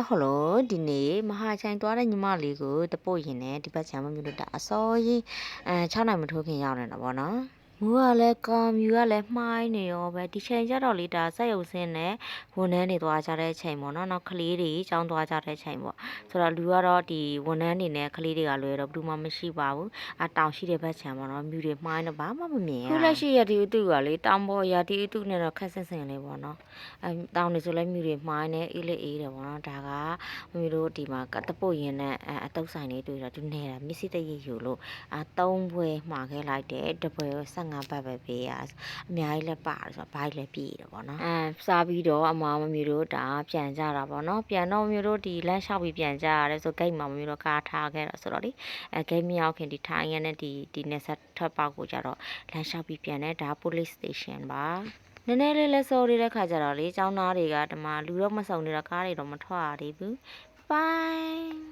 hello ဒီနေ့မဟာချိုင်သွားတဲ့ညီမလေးကိုတပုတ်ရင်နဲ့ဒီဘက်ချမ်းမမျိုးတို့တာအစောကြီး6နိုင်မထိုးခင်ရောက်နေတာပေါ့နော်မူကလည်းကာမြူကလည်းမှားနေရောပဲဒီချိန်ကျတော့လေဒါစက်ရုံစင်းနဲ့ဝန်ထမ်းတွေသွားကြတဲ့ချိန်ပေါ့နော်နောက်ကလေးတွေចောင်းသွားကြတဲ့ချိန်ပေါ့ဆိုတော့လူကတော့ဒီဝန်ထမ်းတွေနဲ့ကလေးတွေကလွယ်တော့ဘူးမှမရှိပါဘူးတောင်ရှိတဲ့ဘက်ချမ်းပေါ့နော်မြူတွေမှားနေဘာမှမမြင်ရခုလက်ရှိရဒီဥတုကလေတောင်ပေါ်ရဒီဥတုနဲ့တော့ခက်ဆင်ဆင်လေးပေါ့နော်တောင်နေဆိုလဲမြူတွေမှားနေအေးလေးအေးတယ်ပေါ့နော်ဒါကမမျိုးတို့ဒီမှာတပုတ်ရင်နဲ့အတုပ်ဆိုင်လေးတွေ့တော့သူနေတာမျက်စိတရယူလို့3ဘွဲမှာခဲ့လိုက်တယ်တပွဲ15ဘတ်ပဲပေးရအများကြီးလည်းပါတယ်ဆိုတော့ဘိုက်လည်းပြည့်တယ်ပေါ့နော်စားပြီးတော့အမမမျိုးတို့ဒါပြန်ကြတာပေါ့နော်ပြန်တော့မျိုးတို့ဒီလမ်းလျှောက်ပြီးပြန်ကြရတယ်ဆိုဂိတ်မှာမျိုးတို့ကားထားခဲ့တော့ဆိုတော့လေဂိတ်မရောက်ခင်ဒီထိုင်းရနဲ့ဒီနေဆက်ထွက်ပေါက်ကိုကြတော့လမ်းလျှောက်ပြီးပြန်တယ်ဒါ police station ပါနည်းနည်းလေးလဲစော်ရတဲ့ခါကျတော့လေចောင်းသားတွေကဒီမှာလူတော့မစုံနေတာကားတွေတော့မထွက်ရသေးဘူး bye